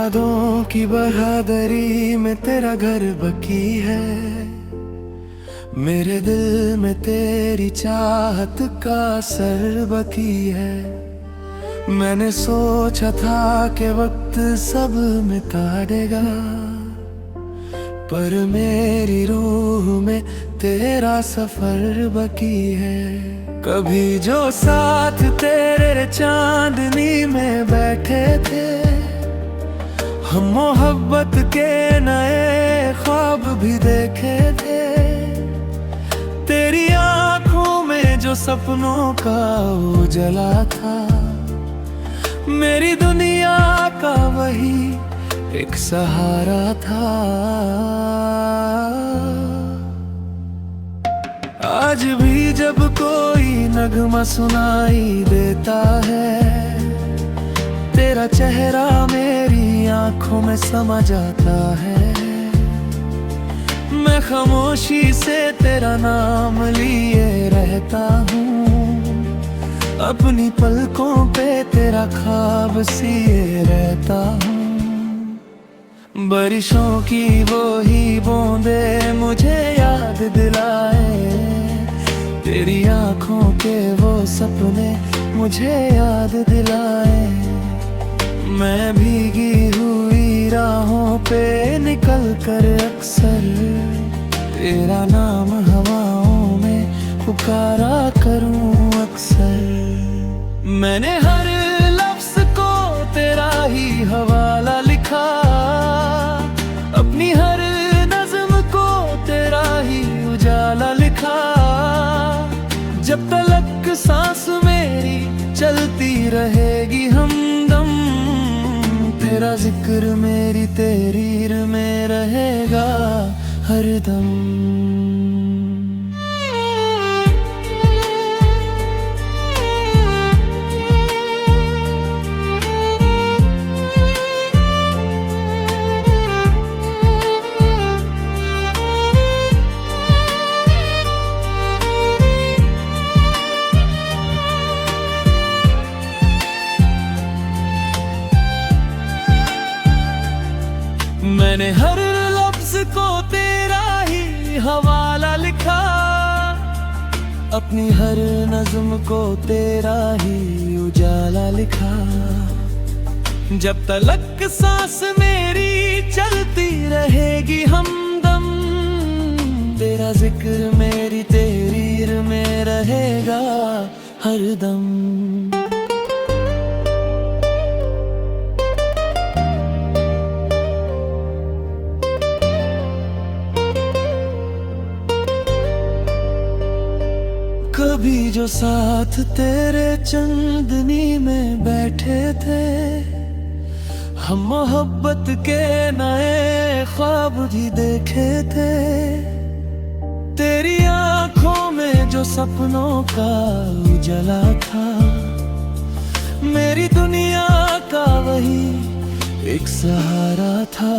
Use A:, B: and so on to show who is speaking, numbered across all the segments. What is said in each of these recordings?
A: यादों की बहादुरी में तेरा घर बकी है। मेरे दिल में तेरी चाहत का असर बकी है। मैंने सोचा था कि वक्त सब मिटा देगा, पर मेरी रूह में तेरा सफर बकी है। कभी जो साथ तेरे चांदनी में बैठे थे, हम मोहब्बत के नए ख्वाब भी देखे थे। तेरी आंखों में जो सपनों का उजला था, मेरी दुनिया का वही एक सहारा था। आज भी जब कोई नगमा सुनाई देता है, तेरा चेहरा मेरी आंखों में समा जाता है। मैं खामोशी से तेरा नाम लिए रहता हूँ, अपनी पलकों पे तेरा ख्वाब सिए रहता हूँ। बारिशों की वो ही बूंदे मुझे याद दिलाए, तेरी आंखों के वो सपने मुझे याद दिलाए। मैं भीगी हुई राहों पे निकल कर अक्सर तेरा नाम हवाओं में पुकारा करूं अक्सर। मैंने हर लफ्ज को तेरा ही हवाला लिखा, अपनी हर नज़्म को तेरा ही उजाला लिखा। जब तलक सांस मेरी चलती रहेगी हमदम, तेरा जिक्र मेरी तहरीर में रहेगा हरदम। मैंने हर लफ्ज को तेरा ही हवाला लिखा, अपनी हर नज़्म को तेरा ही उजाला लिखा। जब तलक सांस मेरी चलती रहेगी हमदम, तेरा जिक्र मेरी तहरीर में रहेगा हरदम। कभी जो साथ तेरे चंदनी में बैठे थे, हम मोहब्बत के नए ख्वाब भी देखे थे। तेरी आंखों में जो सपनों का उजला था, मेरी दुनिया का वही एक सहारा था।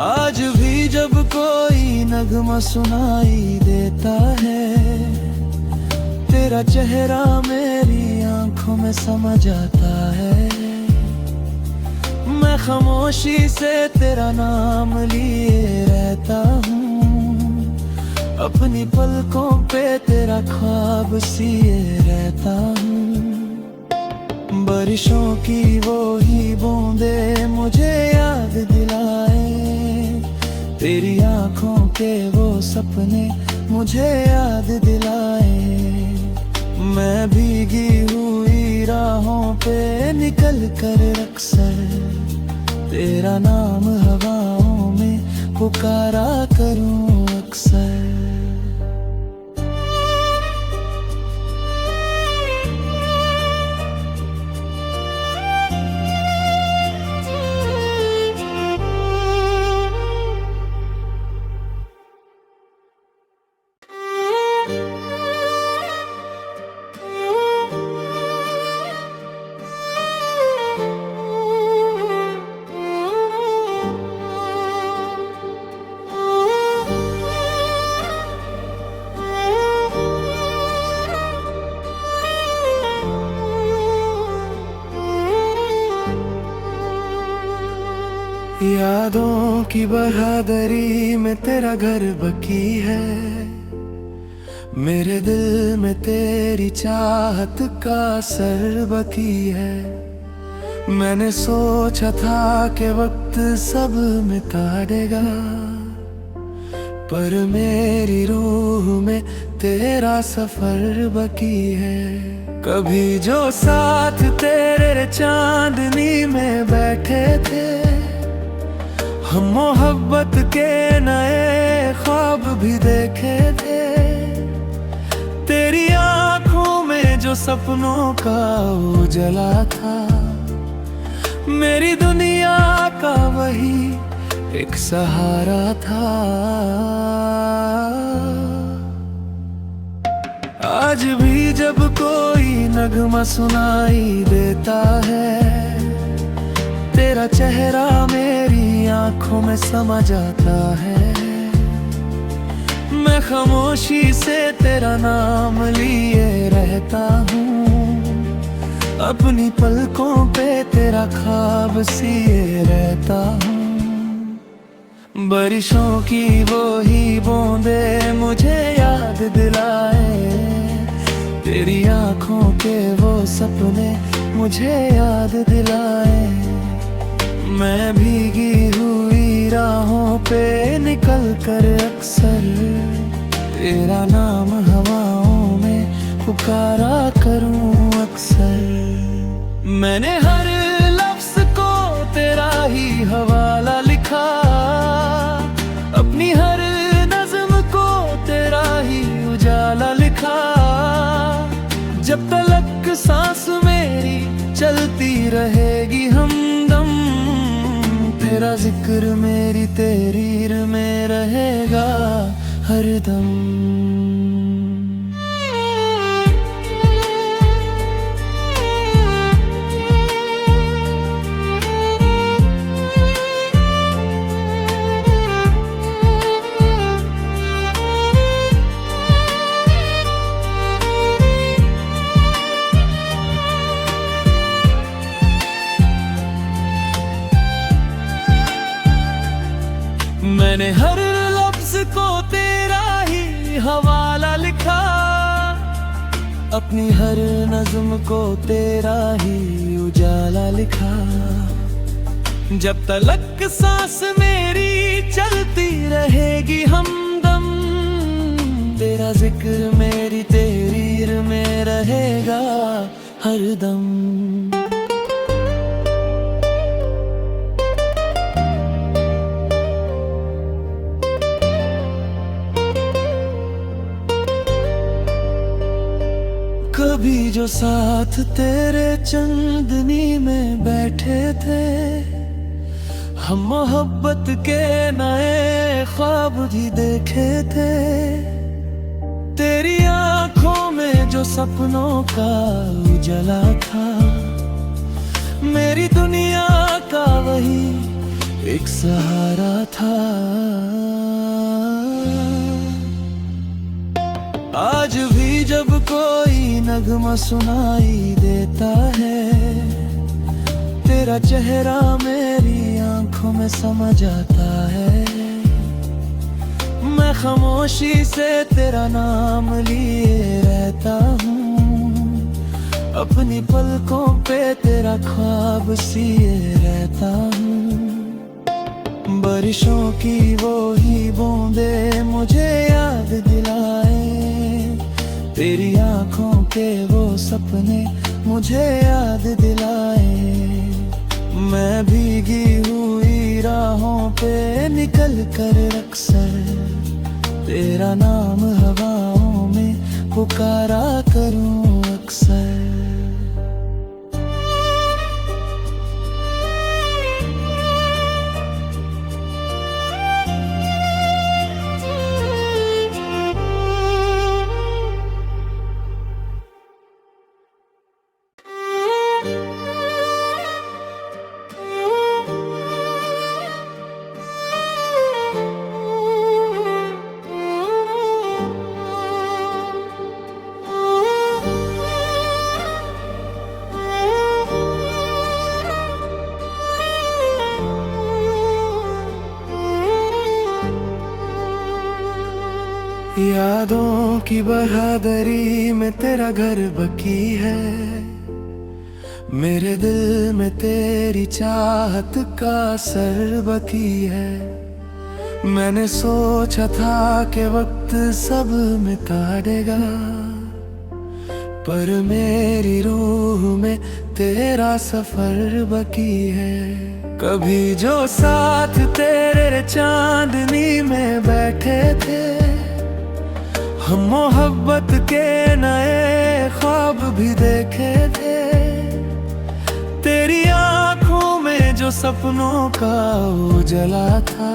A: आज भी जब कोई नगमा सुनाई देता है, तेरा चेहरा मेरी आंखों में समा जाता है। मैं खामोशी से तेरा नाम लिए रहता हूँ, अपनी पलकों पे तेरा ख्वाब सिए रहता हूँ। बारिशों की वो ही बूंदे मुझे याद दिलाए, तेरी आंखों के वो सपने मुझे याद दिलाए। मैं भीगी हुई राहों पे निकल कर अक्सर तेरा नाम हवाओं में पुकारा करूं अक्सर। यादों की बहादुरी में तेरा घर बकी है, मेरे दिल में तेरी चाहत का असर बकी है। मैंने सोचा था कि वक्त सब मिटा देगा, पर मेरी रूह में तेरा सफर बकी है। कभी जो साथ तेरे चांदनी में बैठे थे, हम मोहब्बत के नए ख्वाब भी देखे थे। तेरी आंखों में जो सपनों का उजाला था, मेरी दुनिया का वही एक सहारा था। आज भी जब कोई नगमा सुनाई देता है, तेरा चेहरा मेरी आंखों में समा जाता है। मैं खामोशी से तेरा नाम लिए रहता हूँ, अपनी पलकों पे तेरा ख्वाब सिए रहता हूँ। बारिशों की वो ही बूंदे मुझे याद दिलाए, तेरी आंखों के वो सपने मुझे याद दिलाए। मैं भीगी हुई राहों पे निकल कर अक्सर तेरा नाम हवाओं में पुकारा करूं अक्सर। मैंने हर लफ्ज को तेरा ही हवाला लिखा, अपनी हर नज़्म को तेरा ही उजाला लिखा। जब तलक सांस मेरी चलती रहेगी हमदम, तेरा जिक्र मेरी तहरीर में रहेगा हरदम। मैंने हर लफ्ज को तेरा ही हवाला लिखा, अपनी हर नज़्म को तेरा ही उजाला लिखा। जब तलक सांस मेरी चलती रहेगी हमदम, तेरा जिक्र मेरी तहरीर में रहेगा हरदम। कभी जो साथ तेरे चंदनी में बैठे थे, हम मोहब्बत के नए ख्वाब भी देखे थे। तेरी आंखों में जो सपनों का उजाला था, मेरी दुनिया का वही एक सहारा था। आज भी जब कोई नगमा सुनाई देता है, तेरा चेहरा मेरी आंखों में समा जाता है। मैं खामोशी से तेरा नाम लिए रहता हूँ, अपनी पलकों पे तेरा ख्वाब सिए रहता हूँ। बारिशों की वो ही बूंदे मुझे याद दिलाए, तेरी आंखों के वो सपने मुझे याद दिलाए। मैं भीगी हुई राहों पे निकल कर अक्सर तेरा नाम हवाओं में पुकारा करूं अक्सर। यादों की बहादुरी में तेरा घर बकी है, मेरे दिल में तेरी चाहत का असर बकी है। मैंने सोचा था कि वक्त सब मिटा देगा, पर मेरी रूह में तेरा सफर बकी है। कभी जो साथ तेरे चांदनी में बैठे थे, हम मोहब्बत के नए ख्वाब भी देखे थे। तेरी आंखों में जो सपनों का उजाला था,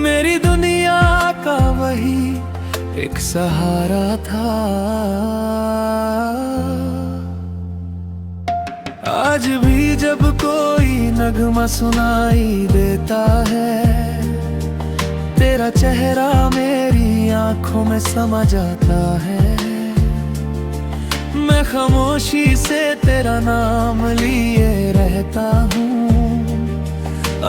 A: मेरी दुनिया का वही एक सहारा था। आज भी जब कोई नगमा सुनाई देता है, तेरा चेहरा मेरी आंखों में समा जाता है। मैं खामोशी से तेरा नाम लिए रहता हूँ,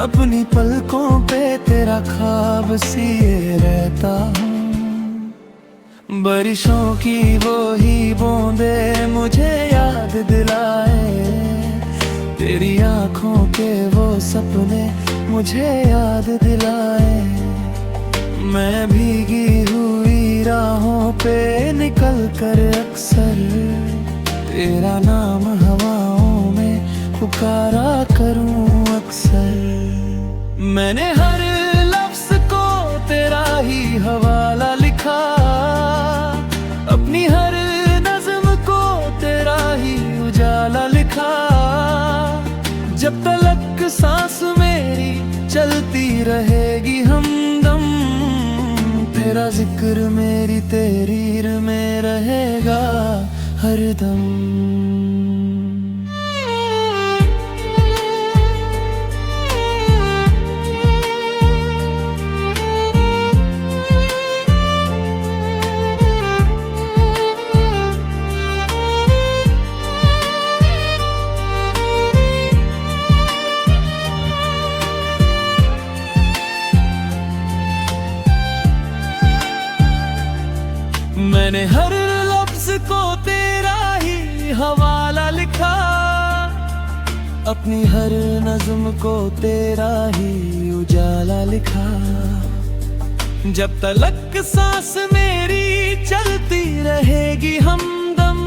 A: अपनी पलकों पे तेरा ख्वाब सिए रहता हूँ। बारिशों की वो ही बूंदे मुझे याद दिलाए, तेरी आंखों के वो सपने मुझे याद दिलाए। मैं भीगी हुई राहों पे निकल कर अक्सर तेरा नाम हवाओं में पुकारा करूं अक्सर। मैंने हर लफ्ज को तेरा ही हवाला लिखा, अपनी हर नज़्म को तेरा ही उजाला लिखा। जब तलक सांस मेरी चलती रहेगी हमदम, तेरा जिक्र मेरी तहरीर में रहेगा हरदम। मैंने हर लफ्ज को तेरा ही हवाला लिखा, अपनी हर नज़्म को तेरा ही उजाला लिखा। जब तलक सांस मेरी चलती रहेगी हमदम,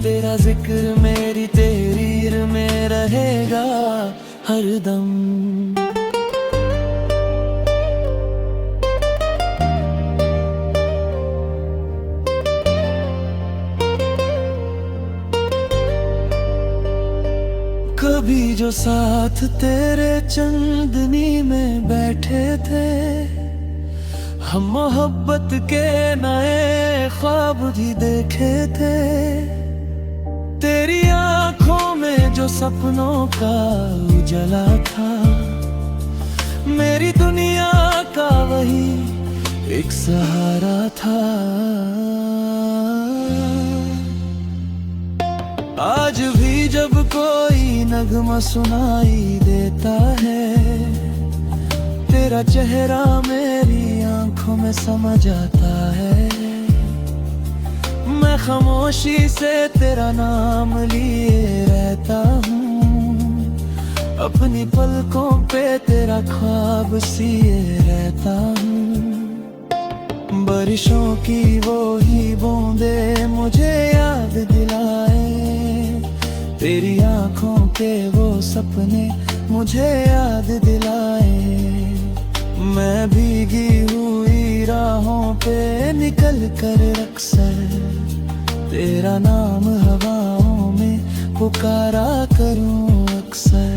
A: तेरा जिक्र मेरी तहरीर में रहेगा हरदम। कभी जो साथ तेरे चंदनी में बैठे थे, हम मोहब्बत के नए ख्वाब भी देखे थे। तेरी आंखों में जो सपनों का उजाला था, मेरी दुनिया का वही एक सहारा था। आज भी जब कोई नगमा सुनाई देता है, तेरा चेहरा मेरी आंखों में समा जाता है। मैं खामोशी से तेरा नाम लिए रहता हूँ, अपनी पलकों पे तेरा ख्वाब सिए रहता हूँ। बारिशों की वो ही बूंदे मुझे याद दिलाए, तेरी आंखों के वो सपने मुझे याद दिलाए। मैं भीगी हुई राहों पे निकल कर अक्सर तेरा नाम हवाओं में पुकारा करूं अक्सर।